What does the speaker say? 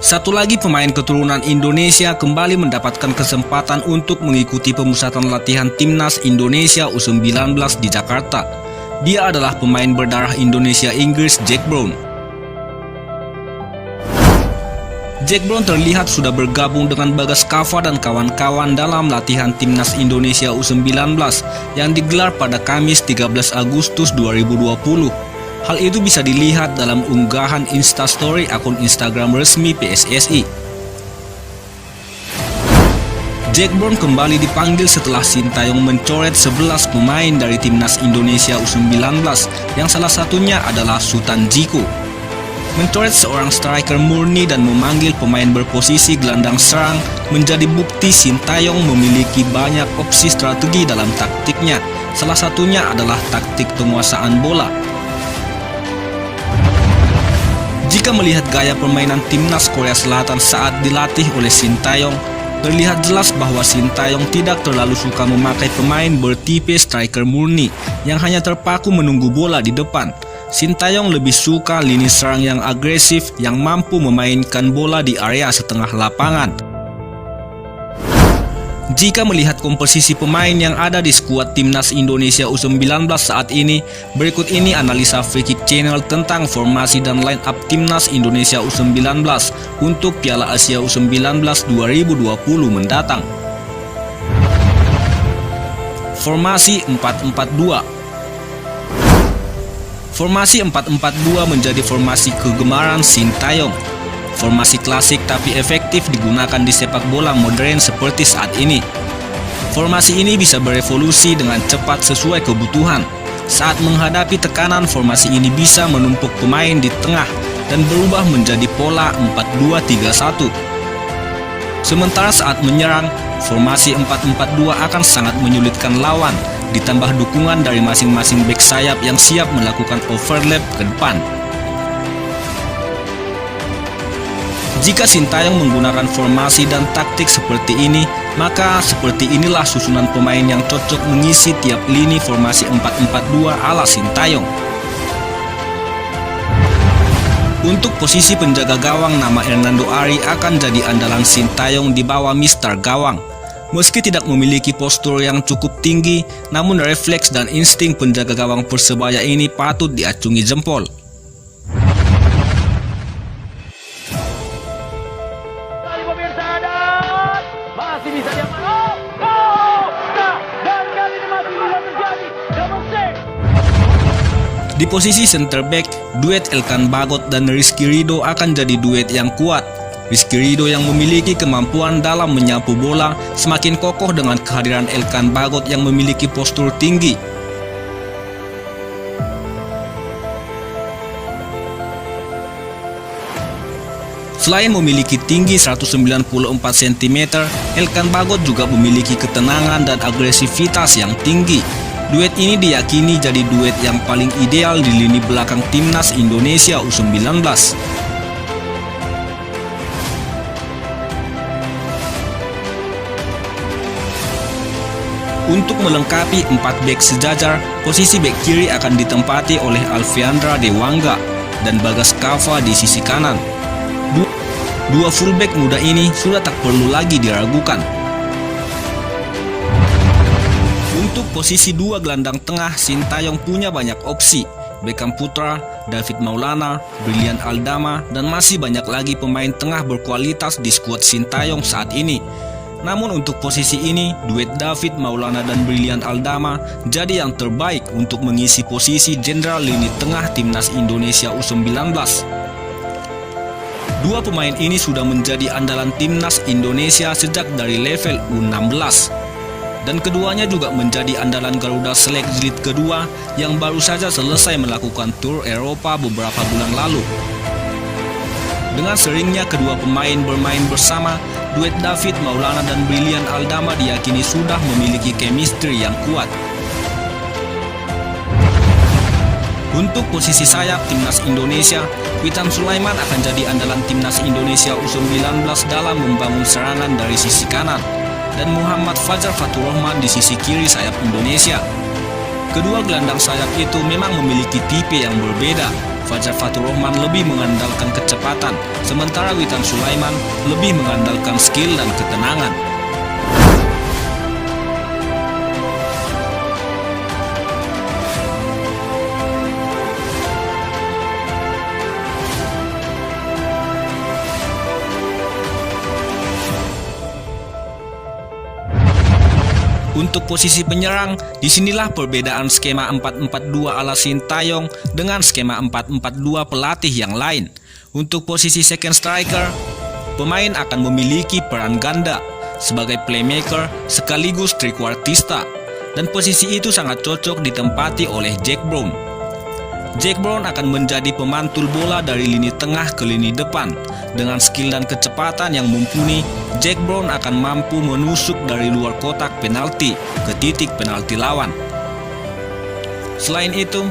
Satu lagi pemain keturunan Indonesia kembali mendapatkan kesempatan untuk mengikuti pemusatan latihan Timnas Indonesia U19 di Jakarta. Dia adalah pemain berdarah Indonesia-Inggris Jack Brown. Jack Brown terlihat sudah bergabung dengan Bagas Kava dan kawan-kawan dalam latihan Timnas Indonesia U19 yang digelar pada Kamis 13 Agustus 2020. Hal itu bisa dilihat dalam unggahan Instastory akun Instagram resmi PSSI. Jack Brown kembali dipanggil setelah Sintayong mencoret 11 pemain dari Timnas Indonesia U19 yang salah satunya adalah Sultan Djiko. Mencoret seorang striker murni dan memanggil pemain berposisi gelandang serang menjadi bukti Sintayong memiliki banyak opsi strategi dalam taktiknya. Salah satunya adalah taktik penguasaan bola. Jika melihat gaya permainan Timnas Korea Selatan saat dilatih oleh Sintayong, terlihat jelas bahwa Sintayong tidak terlalu suka memakai pemain bertipe striker murni yang hanya terpaku menunggu bola di depan. Sintayong lebih suka lini serang yang agresif yang mampu memainkan bola di area setengah lapangan. Jika melihat komposisi pemain yang ada di skuad Timnas Indonesia U19 saat ini, berikut ini analisa Free Kick Channel tentang formasi dan line up Timnas Indonesia U19 untuk Piala Asia U19 2020 mendatang. Formasi 4-4-2. Formasi 4-4-2 menjadi formasi kegemaran Sintayong. Formasi klasik tapi efektif digunakan di sepak bola modern seperti saat ini. Formasi ini bisa berevolusi dengan cepat sesuai kebutuhan. Saat menghadapi tekanan, formasi ini bisa menumpuk pemain di tengah dan berubah menjadi pola 4-2-3-1. Sementara saat menyerang, formasi 4-4-2 akan sangat menyulitkan lawan, ditambah dukungan dari masing-masing bek sayap yang siap melakukan overlap ke depan. Jika Sintayong menggunakan formasi dan taktik seperti ini, maka seperti inilah susunan pemain yang cocok mengisi tiap lini formasi 4-4-2 ala Sintayong. Untuk posisi penjaga gawang, nama Hernando Ari akan jadi andalan Sintayong di bawah Mister Gawang. Meski tidak memiliki postur yang cukup tinggi, namun refleks dan insting penjaga gawang Persebaya ini patut diacungi jempol. Di posisi center back, duet Elkan Bagot dan Rizky Ridho akan jadi duet yang kuat. Rizky Ridho yang memiliki kemampuan dalam menyapu bola semakin kokoh dengan kehadiran Elkan Bagot yang memiliki postur tinggi. Selain memiliki tinggi 194 cm, Elkan Bagot juga memiliki ketenangan dan agresivitas yang tinggi. Duet ini diyakini jadi duet yang paling ideal di lini belakang Timnas Indonesia U19. Untuk melengkapi 4 bek sejajar, posisi bek kiri akan ditempati oleh Alfiandra Dewangga dan Bagas Kava di sisi kanan. Dua fullback muda ini sudah tak perlu lagi diragukan. Untuk posisi dua gelandang tengah, Sintayong punya banyak opsi. Beckham Putra, David Maulana, Brilian Aldama, dan masih banyak lagi pemain tengah berkualitas di skuad Sintayong saat ini. Namun untuk posisi ini, duet David Maulana dan Brilian Aldama jadi yang terbaik untuk mengisi posisi jenderal lini tengah Timnas Indonesia U19. Dua pemain ini sudah menjadi andalan Timnas Indonesia sejak dari level U16. Dan keduanya juga menjadi andalan Garuda Select Jilid kedua yang baru saja selesai melakukan tur Eropa beberapa bulan lalu. Dengan seringnya kedua pemain bermain bersama, duet David Maulana dan Brilian Aldama diyakini sudah memiliki chemistry yang kuat. Untuk posisi sayap Timnas Indonesia, Witan Sulaiman akan jadi andalan Timnas Indonesia U19 dalam membangun serangan dari sisi kanan, dan Muhammad Fajar Faturrahman di sisi kiri sayap Indonesia. Kedua gelandang sayap itu memang memiliki tipe yang berbeda. Fajar Faturrahman lebih mengandalkan kecepatan, sementara Witan Sulaiman lebih mengandalkan skill dan ketenangan. Untuk posisi penyerang, disinilah perbedaan skema 4-4-2 ala Sintayong dengan skema 4-4-2 pelatih yang lain. Untuk posisi second striker, pemain akan memiliki peran ganda sebagai playmaker sekaligus trequartista, dan posisi itu sangat cocok ditempati oleh Jack Brown. Jack Brown akan menjadi pemantul bola dari lini tengah ke lini depan. Dengan skill dan kecepatan yang mumpuni, Jack Brown akan mampu menusuk dari luar kotak penalti ke titik penalti lawan. Selain itu,